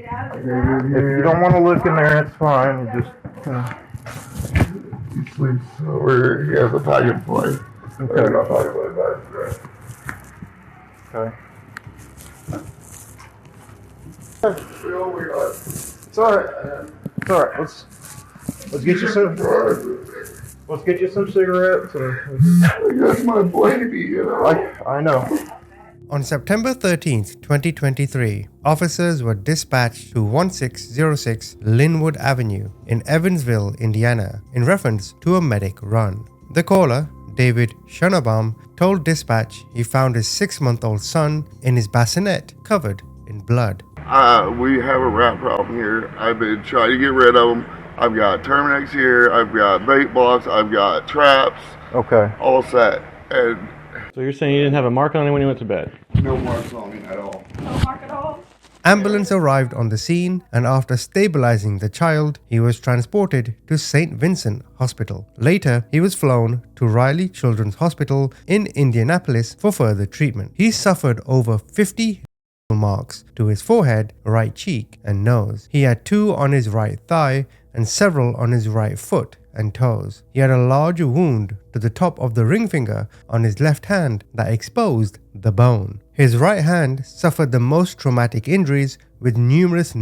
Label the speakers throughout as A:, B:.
A: If you don't want to look in there, it's fine. You just.
B: He sleeps over here. He has a pack and play.
A: Okay.
B: Not pack and play,
A: Okay.
B: It's alright.
A: It's alright. Let's get you some. Let's get you some cigarettes.
B: That's my baby, you know.
A: I know.
C: On September 13th, 2023, officers were dispatched to 1606 Linwood Avenue in Evansville, Indiana, in reference to a medic run. The caller, David Schonabaum, told dispatch he found his 6-month-old son in his bassinet covered in blood.
B: We have a rat problem here. I've been trying to get rid of them. I've got Terminex here. I've got bait blocks. I've got traps.
A: Okay.
B: All set. And
D: So you're saying you didn't have a mark on him when you went to bed?
B: no marks on him at all.
E: No mark at all?
C: Ambulance arrived on the scene, and after stabilizing the child, he was transported to St. Vincent Hospital. Later, he was flown to Riley Children's Hospital in Indianapolis for further treatment. He suffered over 50 marks to his forehead, right cheek, and nose. He had 2 on his right thigh and several on his right foot and toes. He had a large wound to the top of the ring finger on his left hand that exposed the bone. His right hand suffered the most traumatic injuries, with numerous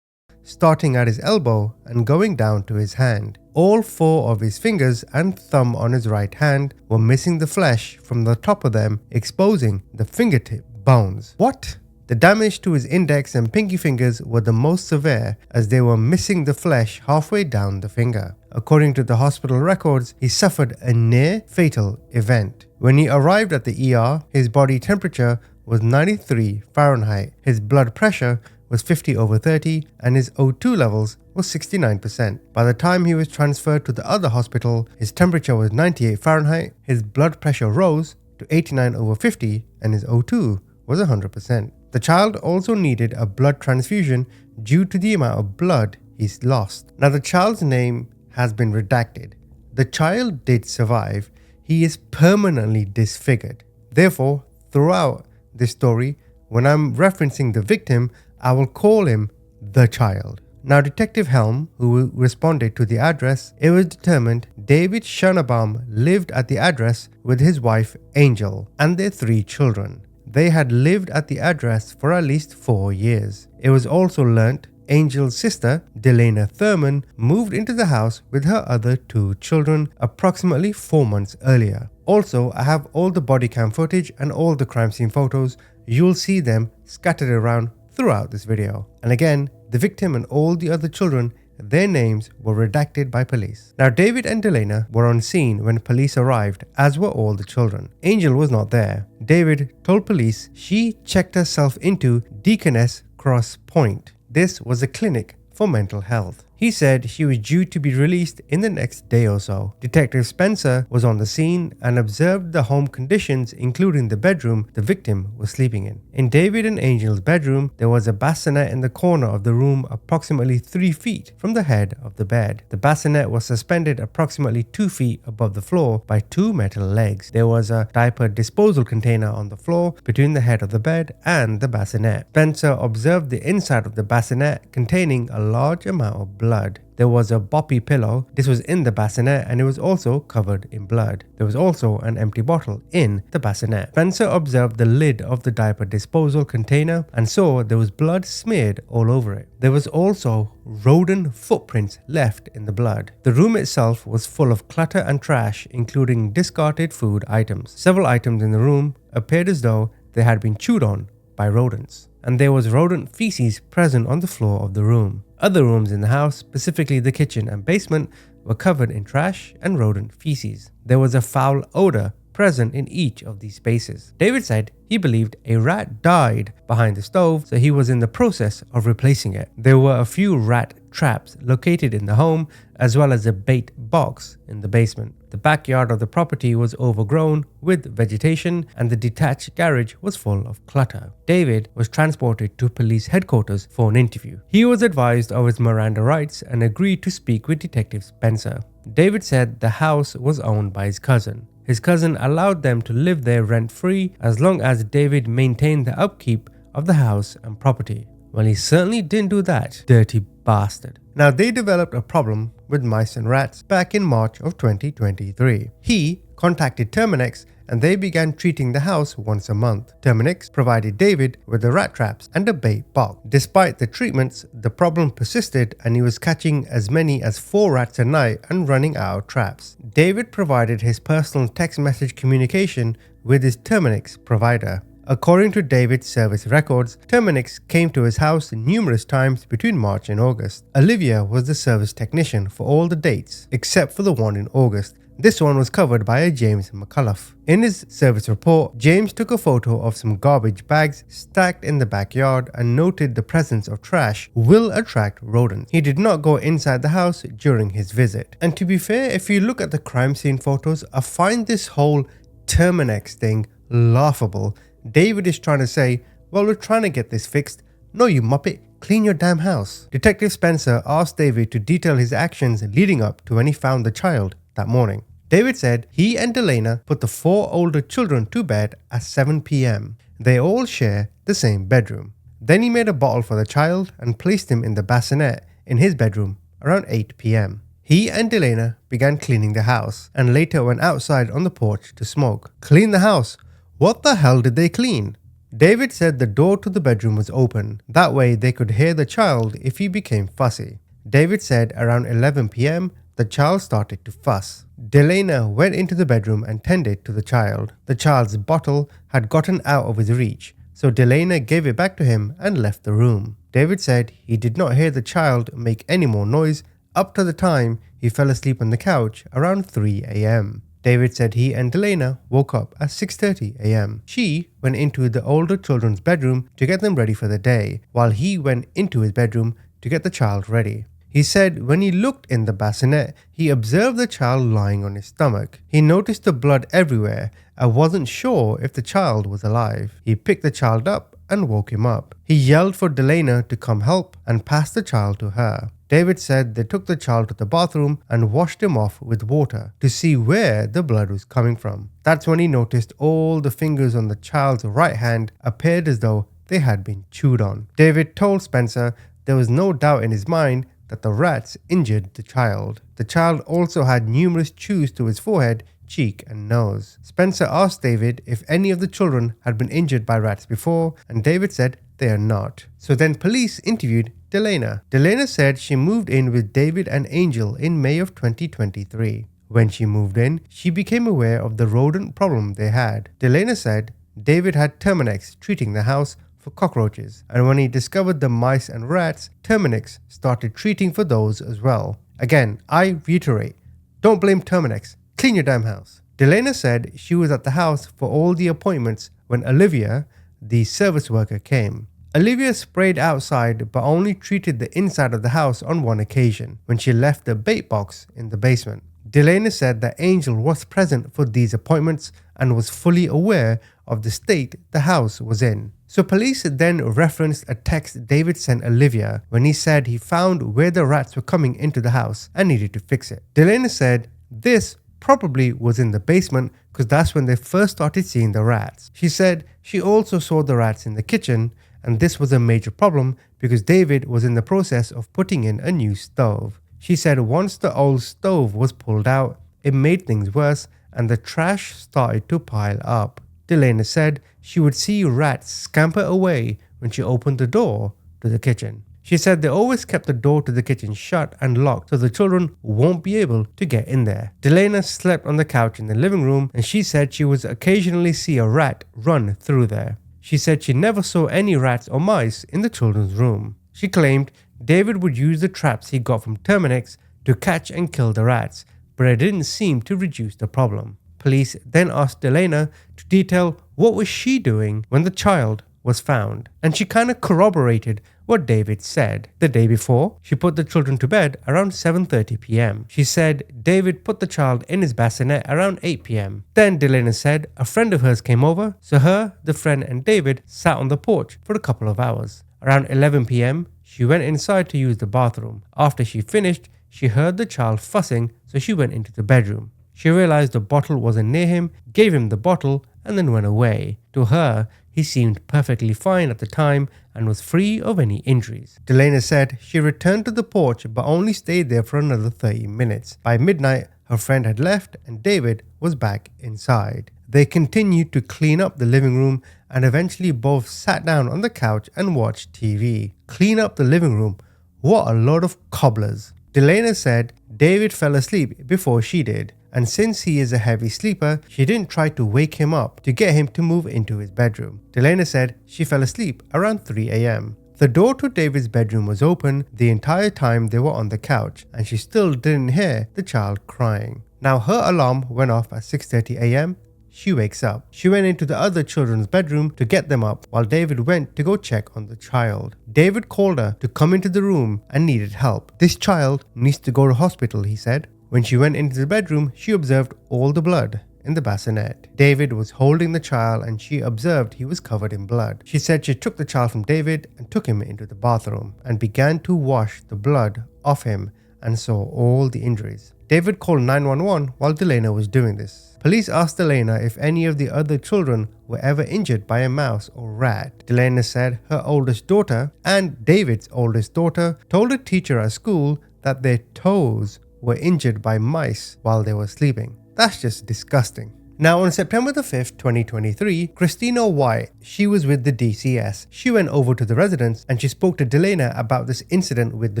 C: starting at his elbow and going down to his hand. All 4 of his fingers and thumb on his right hand were missing the flesh from the top of them, exposing the fingertip bones. What? The damage to his index and pinky fingers were the most severe, as they were missing the flesh halfway down the finger. According to the hospital records, he suffered a near-fatal event. When he arrived at the ER, his body temperature was 93 Fahrenheit, his blood pressure was 50/30, and his O2 levels was 69%. By the time he was transferred to the other hospital, his temperature was 98 Fahrenheit, his blood pressure rose to 89/50, and his O2 was 100%. The child also needed a blood transfusion due to the amount of blood he's lost. Now, the child's name has been redacted. The child did survive. He is permanently disfigured. Therefore, throughout this story, when I'm referencing the victim, I will call him the child. Now, Detective Helm, who responded to the address, it was determined David Schonabaum lived at the address with his wife Angel and their 3 children. They had lived at the address for at least 4 years. It was also learnt Angel's sister, Delena Thurman, moved into the house with her other 2 children approximately 4 months earlier. Also, I have all the body cam footage and all the crime scene photos. You'll see them scattered around throughout this video. And again, the victim and all the other children, their names were redacted by police. Now, David and Delena were on scene when police arrived, as were all the children. Angel was not there. David told police she checked herself into Deaconess Cross Point. This was a clinic for mental health. He said she was due to be released in the next day or so. Detective Spencer was on the scene and observed the home conditions, including the bedroom the victim was sleeping in. In David and Angel's bedroom, there was a bassinet in the corner of the room approximately 3 feet from the head of the bed. The bassinet was suspended approximately 2 feet above the floor by 2 metal legs. There was a diaper disposal container on the floor between the head of the bed and the bassinet. Spencer observed the inside of the bassinet containing a large amount of blood. There was a boppy pillow. This was in the bassinet and it was also covered in blood. There was also an empty bottle in the bassinet. Spencer observed the lid of the diaper disposal container and saw there was blood smeared all over it. There was also rodent footprints left in the blood. The room itself was full of clutter and trash, including discarded food items. Several items in the room appeared as though they had been chewed on by rodents, and there was rodent feces present on the floor of the room. Other rooms in the house, specifically the kitchen and basement, were covered in trash and rodent feces. There was a foul odor present in each of these spaces. David said he believed a rat died behind the stove, so he was in the process of replacing it. There were a few rat traps located in the home, as well as a bait box in the basement. The backyard of the property was overgrown with vegetation, and the detached garage was full of clutter. David was transported to police headquarters for an interview. He was advised of his Miranda rights and agreed to speak with Detective Spencer. David said the house was owned by his cousin. His cousin allowed them to live there rent-free as long as David maintained the upkeep of the house and property. Well, he certainly didn't do that, dirty bastard. Now, they developed a problem with mice and rats back in March of 2023. He contacted Terminix and they began treating the house once a month. Terminix provided David with the rat traps and a bait box. Despite the treatments, the problem persisted and he was catching as many as 4 rats a night and running out of traps. David provided his personal text message communication with his Terminix provider. According to David's service records, Terminix came to his house numerous times between March and August. Olivia was the service technician for all the dates, except for the one in August. This one was covered by a James McCullough. In his service report, James took a photo of some garbage bags stacked in the backyard and noted the presence of trash will attract rodents. He did not go inside the house during his visit. And to be fair, if you look at the crime scene photos, I find this whole Terminix thing laughable. David is trying to say, well, we're trying to get this fixed. No, you muppet, clean your damn house. Detective Spencer asked David to detail his actions leading up to when he found the child that morning. David said he and Delena put the 4 older children to bed at 7 p.m. They all share the same bedroom. Then he made a bottle for the child and placed him in the bassinet in his bedroom around 8 p.m. He and Delena began cleaning the house and later went outside on the porch to smoke. Clean the house? What the hell did they clean? David said the door to the bedroom was open. That way they could hear the child if he became fussy. David said around 11 p.m. the child started to fuss. Delena went into the bedroom and tended to the child. The child's bottle had gotten out of his reach, so Delena gave it back to him and left the room. David said he did not hear the child make any more noise up to the time he fell asleep on the couch around 3 a.m. David said he and Delena woke up at 6:30 a.m. She went into the older children's bedroom to get them ready for the day, while he went into his bedroom to get the child ready. He said when he looked in the bassinet, he observed the child lying on his stomach. He noticed the blood everywhere and wasn't sure if the child was alive. He picked the child up and woke him up. He yelled for Delena to come help and passed the child to her. David said they took the child to the bathroom and washed him off with water to see where the blood was coming from. That's when he noticed all the fingers on the child's right hand appeared as though they had been chewed on. David told Spencer there was no doubt in his mind that the rats injured the child. The child also had numerous chews to his forehead, cheek and nose. Spencer asked David if any of the children had been injured by rats before, and David said they are not. So then police interviewed Delena. Delena said she moved in with David and Angel in May of 2023. When she moved in, she became aware of the rodent problem they had. Delena said David had Terminix treating the house for cockroaches, and when he discovered the mice and rats, Terminix started treating for those as well. Again, I reiterate, don't blame Terminix, clean your damn house. Delena said she was at the house for all the appointments when Olivia, the service worker, came. Olivia sprayed outside but only treated the inside of the house on one occasion, when she left the bait box in the basement. Delena said that Angel was present for these appointments and was fully aware of the state the house was in. So police then referenced a text David sent Olivia when he said he found where the rats were coming into the house and needed to fix it. Delena said this probably was in the basement because that's when they first started seeing the rats. She said she also saw the rats in the kitchen, and this was a major problem because David was in the process of putting in a new stove. She said once the old stove was pulled out, it made things worse and the trash started to pile up. Delena said she would see rats scamper away when she opened the door to the kitchen. She said they always kept the door to the kitchen shut and locked so the children won't be able to get in there. Delena slept on the couch in the living room and she said she would occasionally see a rat run through there. She said she never saw any rats or mice in the children's room. She claimed David would use the traps he got from Terminix to catch and kill the rats, but it didn't seem to reduce the problem. Police then asked Delena to detail what was she doing when the child was found, and she kind of corroborated what David said. The day before, she put the children to bed around 7:30 p.m. She said David put the child in his bassinet around 8 p.m. Then Delena said a friend of hers came over, so her, the friend and David sat on the porch for a couple of hours. Around 11 p.m., she went inside to use the bathroom. After she finished, she heard the child fussing, so she went into the bedroom. She realized the bottle wasn't near him, gave him the bottle, and then went away. To her, he seemed perfectly fine at the time and was free of any injuries. Delena said she returned to the porch but only stayed there for another 30 minutes. By midnight, her friend had left and David was back inside. They continued to clean up the living room and eventually both sat down on the couch and watched TV. Clean up the living room? What a lot of cobblers. Delena said David fell asleep before she did, and since he is a heavy sleeper, she didn't try to wake him up to get him to move into his bedroom. Delena said she fell asleep around 3 a.m. The door to David's bedroom was open the entire time they were on the couch, and she still didn't hear the child crying. Now her alarm went off at 6:30 a.m. She wakes up. She went into the other children's bedroom to get them up while David went to go check on the child. David called her to come into the room and needed help. This child needs to go to hospital, he said. When she went into the bedroom, she observed all the blood in the bassinet. David was holding the child and she observed he was covered in blood. She said she took the child from David and took him into the bathroom and began to wash the blood off him and saw all the injuries. David called 911 while Delena was doing this. Police asked Delena if any of the other children were ever injured by a mouse or rat. Delena said her oldest daughter and David's oldest daughter told a teacher at school that their toes were injured by mice while they were sleeping. That's just disgusting. Now on September the 5th, 2023, Christina White, she was with the DCS. She went over to the residence and she spoke to Delena about this incident with the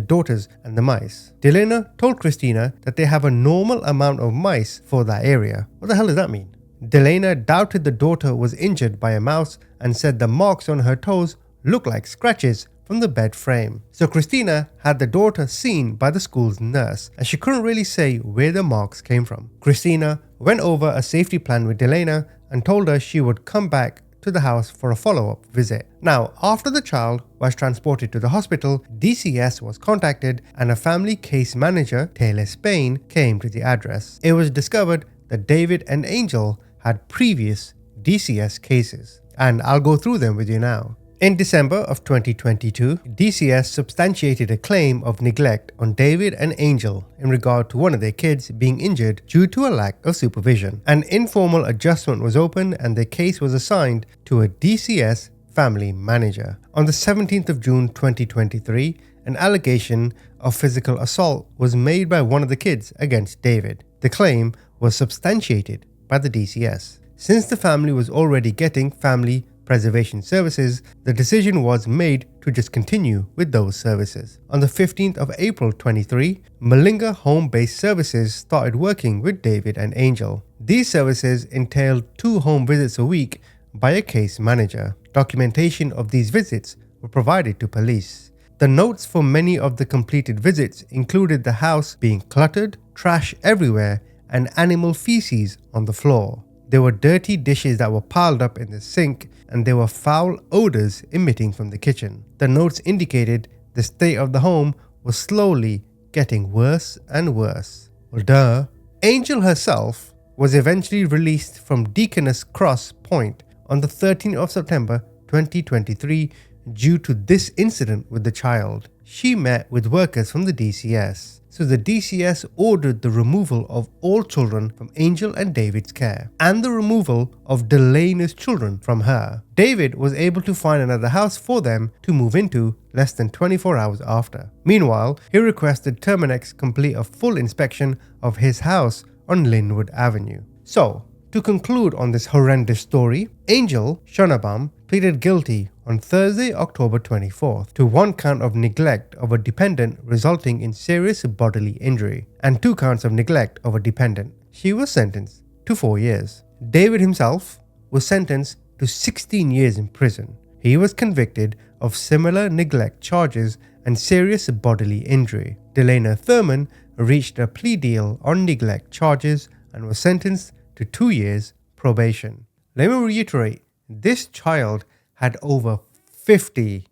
C: daughters and the mice. Delena told Christina that they have a normal amount of mice for that area. What the hell does that mean? Delena doubted the daughter was injured by a mouse and said the marks on her toes looked like scratches from the bed frame. So Christina had the daughter seen by the school's nurse and she couldn't really say where the marks came from. Christina went over a safety plan with Delena and told her she would come back to the house for a follow-up visit. Now, after the child was transported to the hospital, DCS was contacted and a family case manager, Taylor Spain, came to the address. It was discovered that David and Angel had previous DCS cases, and I'll go through them with you now. In December of 2022, DCS substantiated a claim of neglect on David and Angel in regard to one of their kids being injured due to a lack of supervision. An informal adjustment was opened and the case was assigned to a DCS family manager. On the 17th of June 2023, an allegation of physical assault was made by one of the kids against David. The claim was substantiated by the DCS. Since the family was already getting family preservation services, the decision was made to just continue with those services. On the 15th of April 23, Malinga Home-Based Services started working with David and Angel. These services entailed 2 home visits a week by a case manager. Documentation of these visits were provided to police. The notes for many of the completed visits included the house being cluttered, trash everywhere, and animal feces on the floor. There were dirty dishes that were piled up in the sink, and there were foul odors emitting from the kitchen. The notes indicated the state of the home was slowly getting worse and worse. Well, duh. Angel herself was eventually released from Deaconess Cross Point on the 13th of September 2023 due to this incident with the child. She met with workers from the DCS. So the DCS ordered the removal of all children from Angel and David's care, and the removal of Delena's children from her. David was able to find another house for them to move into less than 24 hours after. Meanwhile, he requested Terminex complete a full inspection of his house on Linwood Avenue. So, to conclude on this horrendous story, Angel Schonabaum pleaded guilty on Thursday, October 24th to 1 count of neglect of a dependent resulting in serious bodily injury and 2 counts of neglect of a dependent. She was sentenced to 4 years. David himself was sentenced to 16 years in prison. He was convicted of similar neglect charges and serious bodily injury. Delena Thurman reached a plea deal on neglect charges and was sentenced to 2 years probation. Let me reiterate, this child had over 50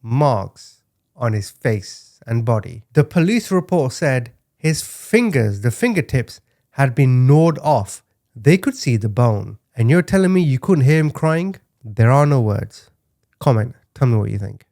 C: marks on his face and body. The police report said his fingers, the fingertips, had been gnawed off. They could see the bone. And you're telling me you couldn't hear him crying? There are no words. Comment, tell me what you think.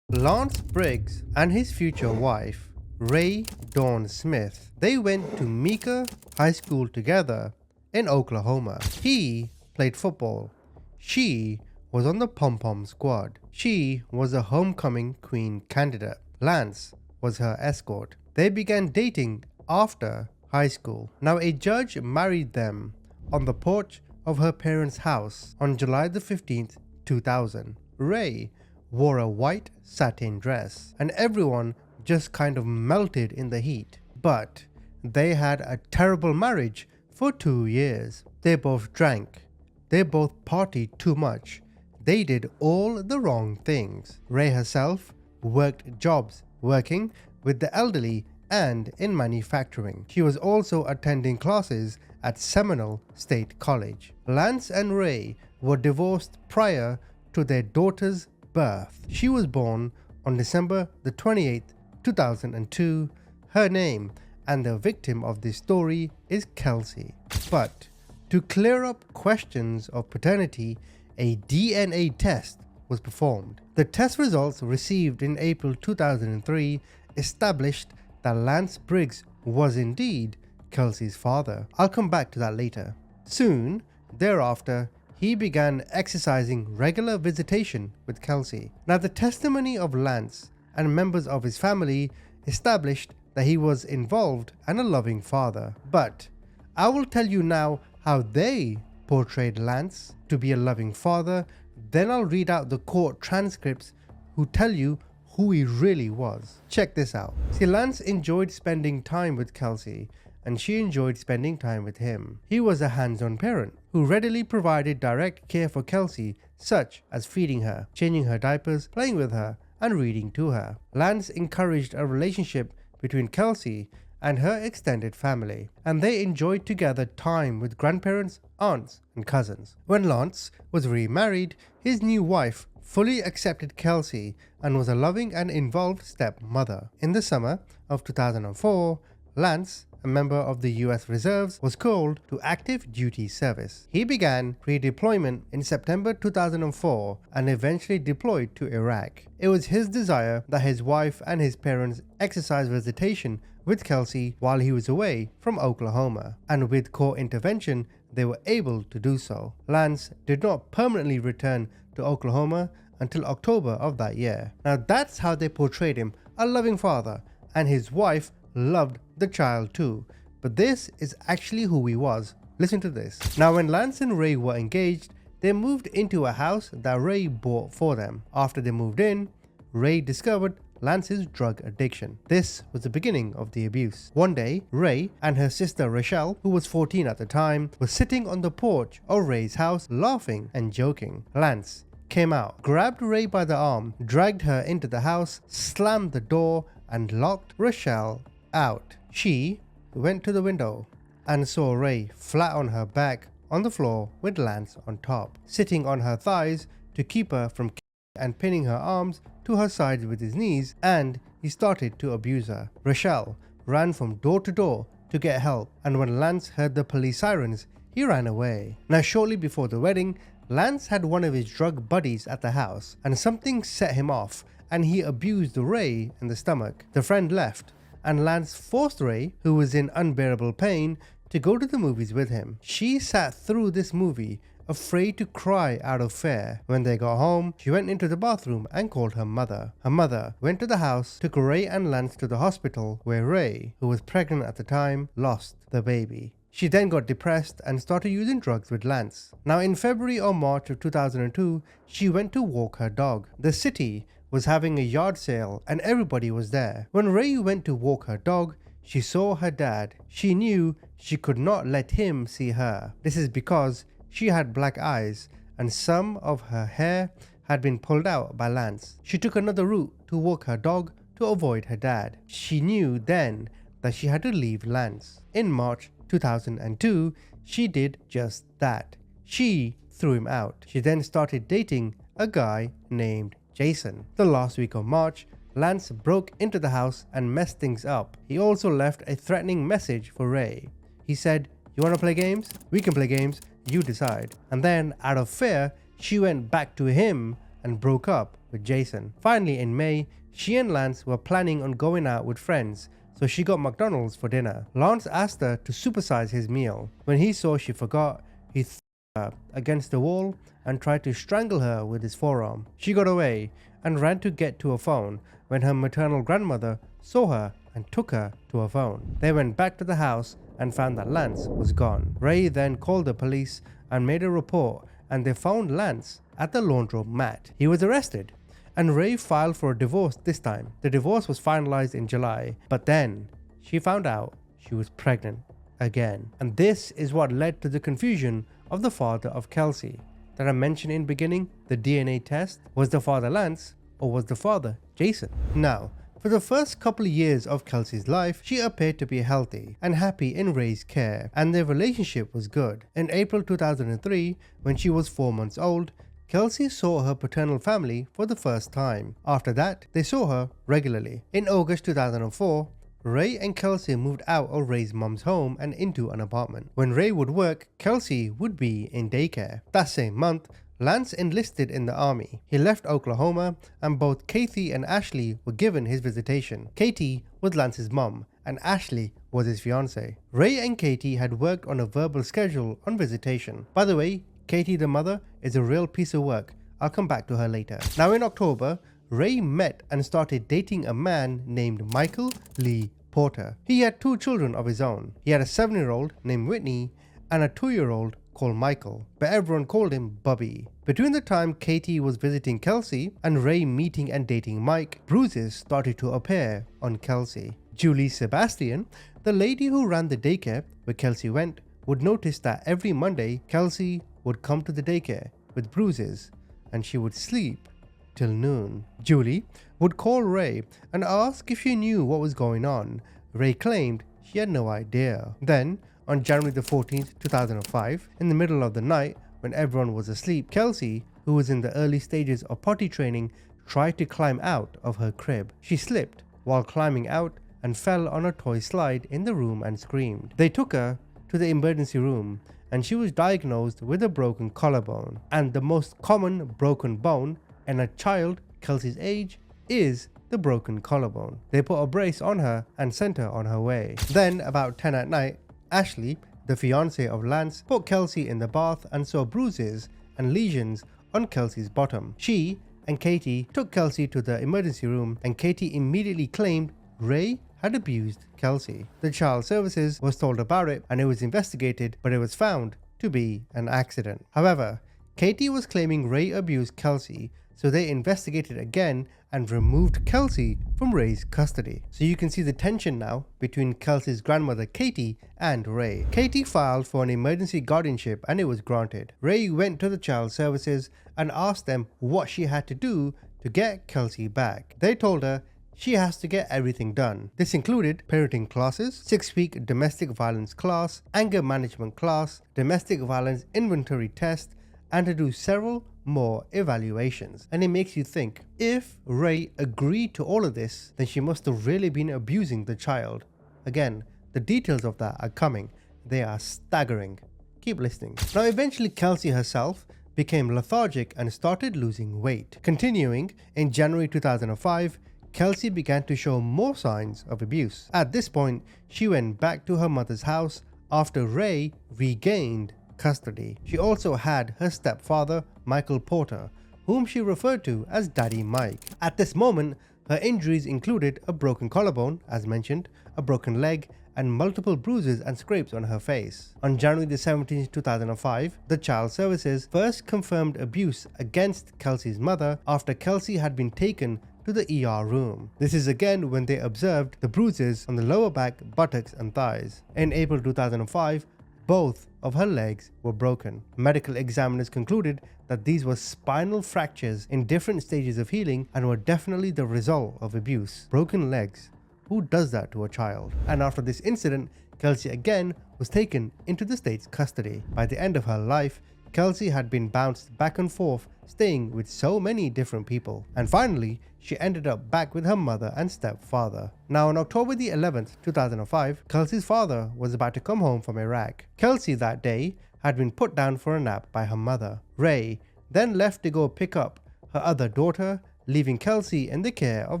C: Lance Briggs and his future wife, Ray Dawn Smith, they went to Meeker High School together in Oklahoma. He played football. She was on the pom-pom squad. She was a homecoming queen candidate. Lance was her escort. They began dating after high school. Now, a judge married them on the porch of her parents' house on July the 15th, 2000. Ray wore a white satin dress, and everyone just kind of melted in the heat. But they had a terrible marriage for 2 years. They both drank. They both partied too much. They did all the wrong things. Ray herself worked jobs working with the elderly and in manufacturing. She was also attending classes at Seminole State College. Lance and Ray were divorced prior to their daughter's birth. She was born on December the 28th, 2002. Her name and the victim of this story is Kelsey. But to clear up questions of paternity, a DNA test was performed. The test results received in April 2003 established that Lance Briggs was indeed Kelsey's father. I'll come back to that later. Soon thereafter, he began exercising regular visitation with Kelsey. Now, the testimony of Lance and members of his family established that he was involved and a loving father. But I will tell you now how they portrayed Lance to be a loving father. Then I'll read out the court transcripts who tell you who he really was. Check this out. See, Lance enjoyed spending time with Kelsey, and she enjoyed spending time with him. He was a hands-on parent who readily provided direct care for Kelsey, such as feeding her, changing her diapers, playing with her, and reading to her. Lance encouraged a relationship between Kelsey and her extended family, and they enjoyed together time with grandparents, aunts, and cousins. When Lance was remarried, his new wife fully accepted Kelsey and was a loving and involved stepmother. In the summer of 2004, Lance, a member of the US Reserves, was called to active duty service. He began pre-deployment in September 2004 and eventually deployed to Iraq. It was his desire that his wife and his parents exercise visitation with Kelsey while he was away from Oklahoma, and with court intervention, they were able to do so. Lance did not permanently return to Oklahoma until October of that year. Now, that's how they portrayed him, a loving father, and his wife loved the child too. But this is actually who he was. Listen to this. Now, when Lance and Ray were engaged, they moved into a house that Ray bought for them. After they moved in, Ray discovered Lance's drug addiction. This was the beginning of the abuse. One day, Ray and her sister Rochelle, who was 14 at the time, were sitting on the porch of Ray's house laughing and joking. Lance came out, grabbed Ray by the arm, dragged her into the house, slammed the door, and locked Rochelle out. She went to the window and saw Ray flat on her back on the floor with Lance on top, sitting on her thighs to keep her from and pinning her arms to her sides with his knees, and he started to abuse her. Rochelle ran from door to door to get help, and when Lance heard the police sirens, he ran away. Now, shortly before the wedding, Lance had one of his drug buddies at the house, and something set him off, and he abused Ray in the stomach. The friend left, and Lance forced Ray, who was in unbearable pain, to go to the movies with him. She sat through this movie, afraid to cry out of fear. When they got home, she went into the bathroom and called her mother. Her mother went to the house, took Ray and Lance to the hospital, where Ray, who was pregnant at the time, lost the baby. She then got depressed and started using drugs with Lance. Now, in February or March of 2002, she went to walk her dog. The city was having a yard sale and everybody was there. When Ray went to walk her dog, she saw her dad. She knew she could not let him see her. This is because she had black eyes and some of her hair had been pulled out by Lance. She took another route to walk her dog to avoid her dad. She knew then that she had to leave Lance. In March 2002, she did just that. She threw him out. She then started dating a guy named Jason. The last week of March, Lance broke into the house and messed things up. He also left a threatening message for Ray. He said, "You want to play games? We can play games. You decide." And then, out of fear, she went back to him and broke up with Jason. Finally, in May, she and Lance were planning on going out with friends, so she got McDonald's for dinner. Lance asked her to supersize his meal. When he saw she forgot, he threw her against the wall and tried to strangle her with his forearm. She got away and ran to get to a phone when her maternal grandmother saw her and took her to a phone. They went back to the house and found that Lance was gone. Ray then called the police and made a report, and they found Lance at the laundromat. He was arrested, and Ray filed for a divorce this time. The divorce was finalized in July, but then she found out she was pregnant again. And this is what led to the confusion of the father of Kelsey that I mentioned in beginning. The DNA test. Was the father Lance or was the father Jason? Now, for the first couple of years of Kelsey's life, she appeared to be healthy and happy in Ray's care, and their relationship was good. In April 2003, when she was 4 months old, Kelsey saw her paternal family for the first time. After that, they saw her regularly. In August 2004, Ray and Kelsey moved out of Ray's mom's home and into an apartment. When Ray would work, Kelsey would be in daycare. That same month, Lance enlisted in the army. He left Oklahoma, and both Katie and Ashley were given his visitation. Katie was Lance's mom, and Ashley was his fiance. Ray and Katie had worked on a verbal schedule on visitation. By the way, Katie the mother is a real piece of work. I'll come back to her later. Now in October, Ray met and started dating a man named Michael Lee Porter. He had 2 children of his own. He had a 7-year-old named Whitney and a 2-year-old called Michael, but everyone called him Bubby. Between the time Katie was visiting Kelsey and Ray meeting and dating Mike, bruises started to appear on Kelsey. Julie Sebastian, the lady who ran the daycare where Kelsey went, would notice that every Monday Kelsey would come to the daycare with bruises and she would sleep till noon. Julie would call Ray and ask if she knew what was going on. Ray claimed she had no idea. Then, on January the 14th, 2005, in the middle of the night when everyone was asleep, Kelsey, who was in the early stages of potty training, tried to climb out of her crib. She slipped while climbing out and fell on a toy slide in the room and screamed. They took her to the emergency room and she was diagnosed with a broken collarbone. And the most common broken bone in a child Kelsey's age is the broken collarbone. They put a brace on her and sent her on her way. Then, about 10 at night, Ashley, the fiance of Lance, put Kelsey in the bath and saw bruises and lesions on Kelsey's bottom. She and Katie took Kelsey to the emergency room, and Katie immediately claimed Ray had abused Kelsey. The child services was told about it and it was investigated, but it was found to be an accident. However, Katie was claiming Ray abused Kelsey, so they investigated again and removed Kelsey from Ray's custody. So you can see the tension now between Kelsey's grandmother Katie and Ray. Katie filed for an emergency guardianship and it was granted. Ray went to the child services and asked them what she had to do to get Kelsey back. They told her she has to get everything done. This included parenting classes, 6-week domestic violence class, anger management class, domestic violence inventory test, and to do several more evaluations. And it makes you think, if Ray agreed to all of this, then she must have really been abusing the child. Again, the details of that are coming. They are staggering. Keep listening. Now eventually Kelsey herself became lethargic and started losing weight. Continuing, in January 2005, Kelsey began to show more signs of abuse. At this point, she went back to her mother's house after Ray regained custody. She also had her stepfather, Michael Porter, whom she referred to as Daddy Mike. At this moment, her injuries included a broken collarbone, as mentioned, a broken leg, and multiple bruises and scrapes on her face. On January 17, 2005, the child services first confirmed abuse against Kelsey's mother after Kelsey had been taken to the ER room. This is again when they observed the bruises on the lower back, buttocks, and thighs. In April 2005, both of her legs were broken. Medical examiners concluded that these were spinal fractures in different stages of healing and were definitely the result of abuse. Broken legs. Who does that to a child? And after this incident, Kelsey again was taken into the state's custody. By the end of her life, Kelsey had been bounced back and forth, staying with so many different people. And finally, she ended up back with her mother and stepfather. Now on October the 11th, 2005, Kelsey's father was about to come home from Iraq. Kelsey that day had been put down for a nap by her mother. Ray then left to go pick up her other daughter, leaving Kelsey in the care of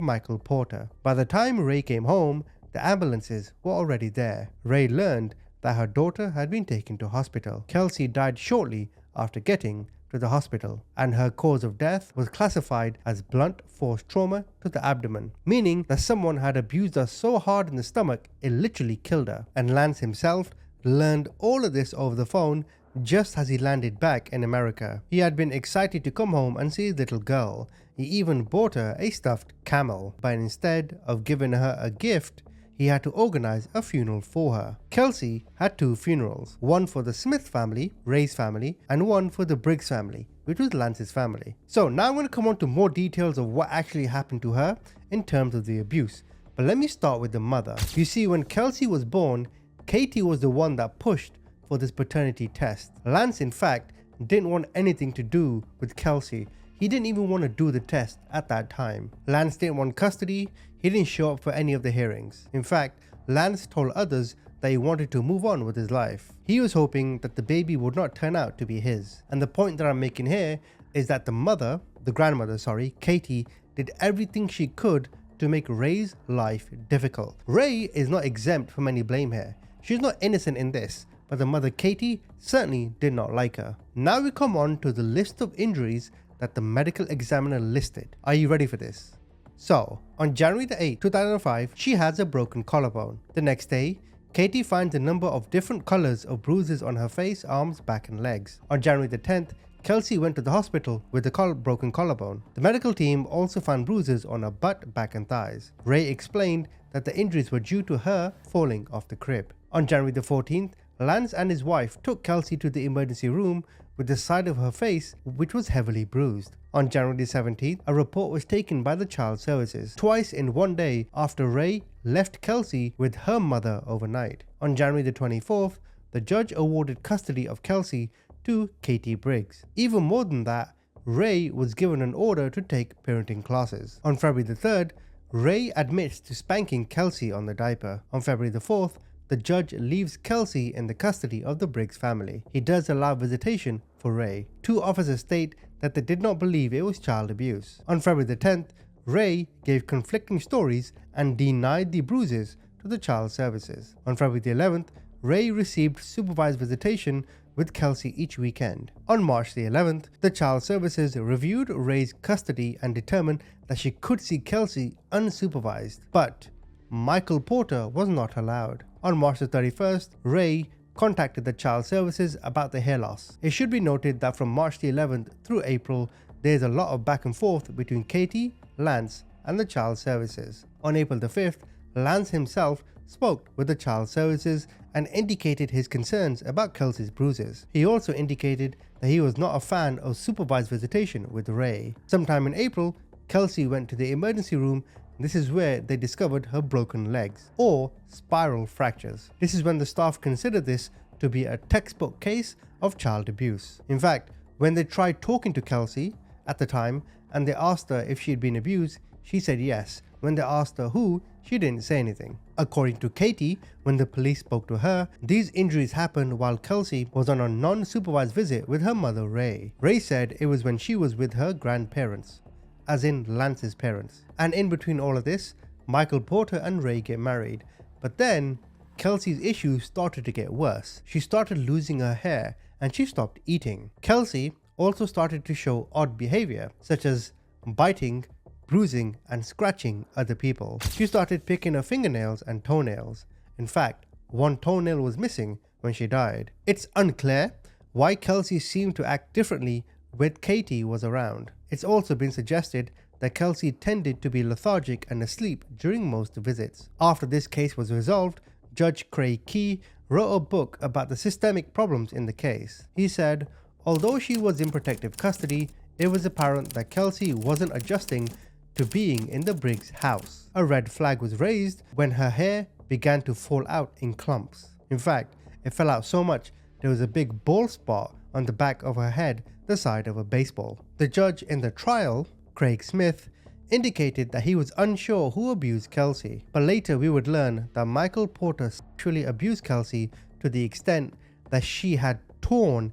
C: Michael Porter. By the time Ray came home, the ambulances were already there. Ray learned that her daughter had been taken to hospital. Kelsey died shortly after getting to the hospital, and her cause of death was classified as blunt force trauma to the abdomen, meaning that someone had abused her so hard in the stomach it literally killed her. And Lance himself learned all of this over the phone just as he landed back in America. He had been excited to come home and see his little girl. He even bought her a stuffed camel, but instead of giving her a gift, he had to organize a funeral for her. Kelsey had 2 funerals, one for the Smith family, Ray's family, and one for the Briggs family, which was Lance's family. So now I'm going to come on to more details of what actually happened to her in terms of the abuse. But let me start with the mother. You see, when Kelsey was born, Katie was the one that pushed for this paternity test. Lance, in fact, didn't want anything to do with Kelsey. He didn't even want to do the test at that time. Lance didn't want custody. He didn't show up for any of the hearings. In fact, Lance told others that he wanted to move on with his life. He was hoping that the baby would not turn out to be his. And the point that I'm making here is that the grandmother, Katie, did everything she could to make Ray's life difficult. Ray is not exempt from any blame here. She's not innocent in this, but the mother Katie certainly did not like her. Now we come on to the list of injuries that the medical examiner listed. Are you ready for this? So, on January the 8th, 2005, she has a broken collarbone. The next day, Katie finds a number of different colors of bruises on her face, arms, back and legs. On January the 10th, Kelsey went to the hospital with a broken collarbone. The medical team also found bruises on her butt, back and thighs. Ray explained that the injuries were due to her falling off the crib. On January the 14th, Lance and his wife took Kelsey to the emergency room with the side of her face which was heavily bruised. On January 17th, a report was taken by the Child Services twice in one day after Ray left Kelsey with her mother overnight. On January the 24th, the judge awarded custody of Kelsey to Katie Briggs. Even more than that, Ray was given an order to take parenting classes. On February the 3rd, Ray admits to spanking Kelsey on the diaper. On February the 4th, the judge leaves Kelsey in the custody of the Briggs family. He does allow visitation for Ray. 2 officers state that they did not believe it was child abuse. On February the 10th, Ray gave conflicting stories and denied the bruises to the Child Services. On February the 11th, Ray received supervised visitation with Kelsey each weekend. On March the 11th, the Child Services reviewed Ray's custody and determined that she could see Kelsey unsupervised, but Michael Porter was not allowed. On March the 31st, Ray contacted the Child Services about the hair loss. It should be noted that from March the 11th through April, there's a lot of back and forth between Katie, Lance, and the Child Services. On April the 5th, Lance himself spoke with the Child Services and indicated his concerns about Kelsey's bruises. He also indicated that he was not a fan of supervised visitation with Ray. Sometime in April, Kelsey went to the emergency room. This is where they discovered her broken legs, or spiral fractures. This is when the staff considered this to be a textbook case of child abuse. In fact, when they tried talking to Kelsey at the time and they asked her if she had been abused, she said yes. When they asked her who, she didn't say anything. According to Katie, when the police spoke to her, these injuries happened while Kelsey was on a non-supervised visit with her mother Ray. Ray said it was when she was with her grandparents, as in Lance's parents. And in between all of this, Michael Porter and Ray get married. But then, Kelsey's issues started to get worse. She started losing her hair and she stopped eating. Kelsey also started to show odd behavior, such as biting, bruising, and scratching other people. She started picking her fingernails and toenails. In fact, one toenail was missing when she died. It's unclear why Kelsey seemed to act differently when Katie was around. It's also been suggested that Kelsey tended to be lethargic and asleep during most visits. After this case was resolved, Judge Craig Key wrote a book about the systemic problems in the case. He said, although she was in protective custody, it was apparent that Kelsey wasn't adjusting to being in the Briggs house. A red flag was raised when her hair began to fall out in clumps. In fact, it fell out so much there was a big bald spot on the back of her head the side of a baseball. The judge in the trial, Craig Smith, indicated that he was unsure who abused Kelsey, but later we would learn that Michael Porter sexually abused Kelsey to the extent that she had torn.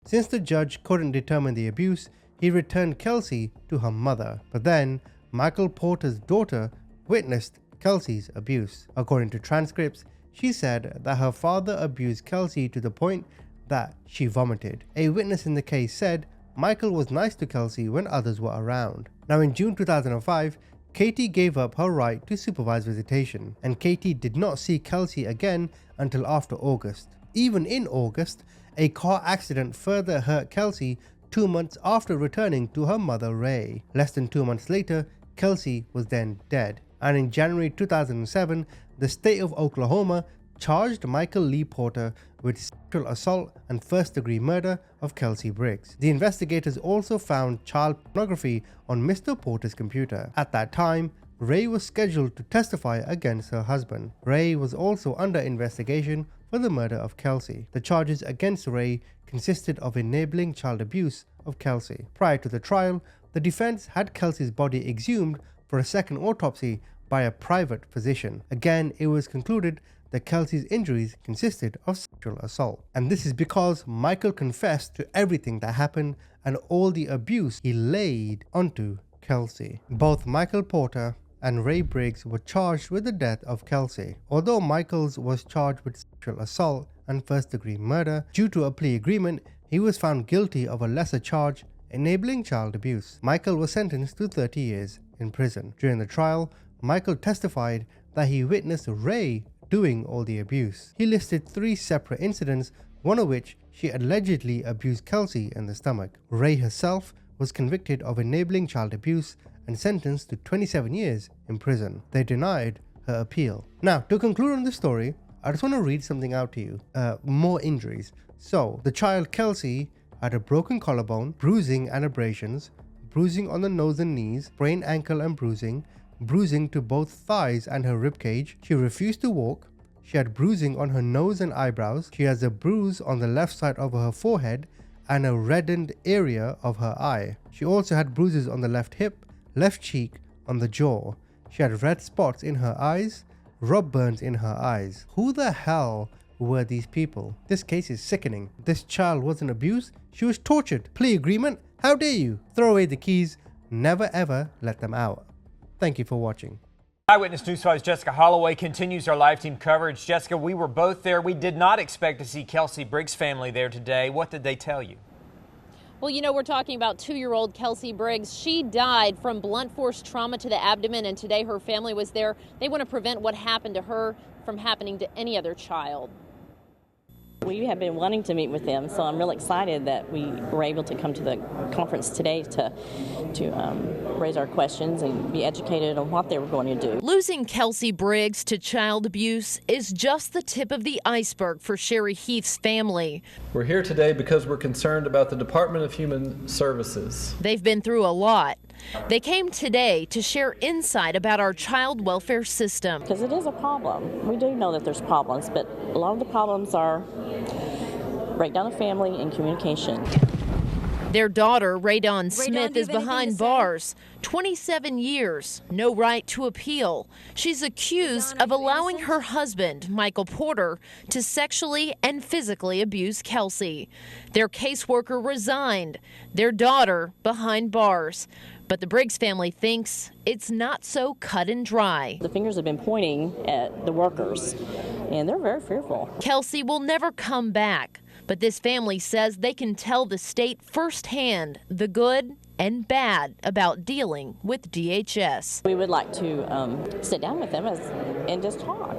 C: Since the judge couldn't determine the abuse, he returned Kelsey to her mother. But then, Michael Porter's daughter witnessed Kelsey's abuse. According to transcripts, she said that her father abused Kelsey to the point that she vomited. A witness in the case said Michael was nice to Kelsey when others were around. Now in June 2005, Katie gave up her right to supervised visitation, and Katie did not see Kelsey again until after August. Even in August, a car accident further hurt Kelsey 2 months after returning to her mother Ray. Less than 2 months later, Kelsey was then dead. And in January 2007, the state of Oklahoma charged Michael Lee Porter with sexual assault and first-degree murder of Kelsey Briggs. The investigators also found child pornography on Mr. Porter's computer. At that time, Ray was scheduled to testify against her husband. Ray was also under investigation for the murder of Kelsey. The charges against Ray consisted of enabling child abuse of Kelsey. Prior to the trial, the defense had Kelsey's body exhumed for a second autopsy by a private physician. Again, it was concluded that Kelsey's injuries consisted of sexual assault. And this is because Michael confessed to everything that happened and all the abuse he laid onto Kelsey. Both Michael Porter and Ray Briggs were charged with the death of Kelsey. Although Michaels was charged with sexual assault and first-degree murder, due to a plea agreement, he was found guilty of a lesser charge, enabling child abuse. Michael was sentenced to 30 years in prison. During the trial, Michael testified that he witnessed Ray doing all the abuse. He listed 3 separate incidents, one of which she allegedly abused Kelsey in the stomach. Ray herself was convicted of enabling child abuse and sentenced to 27 years in prison. They denied her appeal. Now, to conclude on this story, I just want to read something out to you. More injuries. So, the child Kelsey had a broken collarbone, bruising and abrasions, bruising on the nose and knees, sprained ankle and bruising to both thighs and her ribcage. She refused to walk. She had bruising on her nose and eyebrows. She has a bruise on the left side of her forehead and a reddened area of her eye. She also had bruises on the left hip, left cheek, on the jaw. She had red spots in her eyes, rub burns in her eyes. Who the hell were these people? This case is sickening. This child wasn't abused, she was tortured. Plea agreement? How dare you? Throw away the keys, never ever let them out. Thank you for watching.
E: Eyewitness News 5's Jessica Holloway continues our live team coverage. Jessica, we were both there. We did not expect to see Kelsey Briggs' family there today. What did they tell you?
F: Well, you know, we're talking about 2-year-old Kelsey Briggs. She died from blunt force trauma to the abdomen, and today her family was there. They want to prevent what happened to her from happening to any other child.
G: We have been wanting to meet with them, so I'm really excited that we were able to come to the conference today to raise our questions and be educated on what they were going to do.
H: Losing Kelsey Briggs to child abuse is just the tip of the iceberg for Sherry Heath's family.
I: We're here today because we're concerned about the Department of Human Services.
H: They've been through a lot. They came today to share insight about our child welfare system.
G: Because it is a problem. We do know that there's problems, but a lot of the problems are breakdown of family and communication.
H: Their daughter, Radon Smith, is behind bars. 27 years, no right to appeal. She's accused of allowing her husband, Michael Porter, to sexually and physically abuse Kelsey. Their caseworker resigned. Their daughter behind bars. But the Briggs family thinks it's not so cut and dry.
G: The fingers have been pointing at the workers, and they're very fearful.
H: Kelsey will never come back, but this family says they can tell the state firsthand the good and bad about dealing with DHS.
G: We would like to sit down with them and just talk.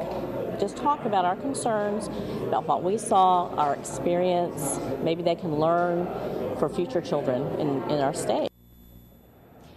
G: Just talk about our concerns, about what we saw, our experience. Maybe they can learn for future children in our state.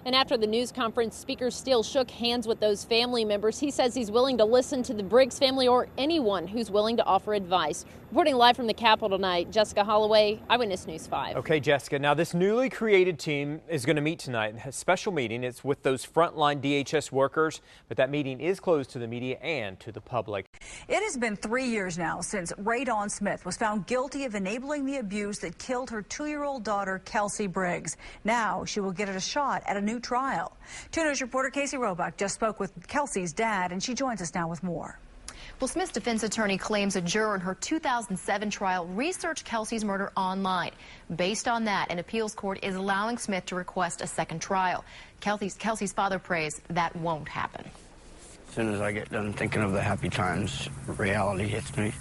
F: And after the news conference, Speaker Steele shook hands with those family members. He says he's willing to listen to the Briggs family or anyone who's willing to offer advice. Reporting live from the Capitol tonight, Jessica Holloway, Eyewitness News 5.
E: Okay, Jessica. Now, this newly created team is going to meet tonight. A special meeting. It's with those frontline DHS workers, but that meeting is closed to the media and to the public.
J: It has been 3 years now since Radon Smith was found guilty of enabling the abuse that killed her 2-year-old daughter, Kelsey Briggs. Now she will get a shot at a new trial. 2 News reporter Casey Roebuck just spoke with Kelsey's dad, and she joins us now with more.
K: Well, Smith's defense attorney claims a juror in her 2007 trial researched Kelsey's murder online. Based on that, an appeals court is allowing Smith to request a second trial. Kelsey's father prays that won't happen.
L: soon as I get done thinking of the happy times, reality hits me.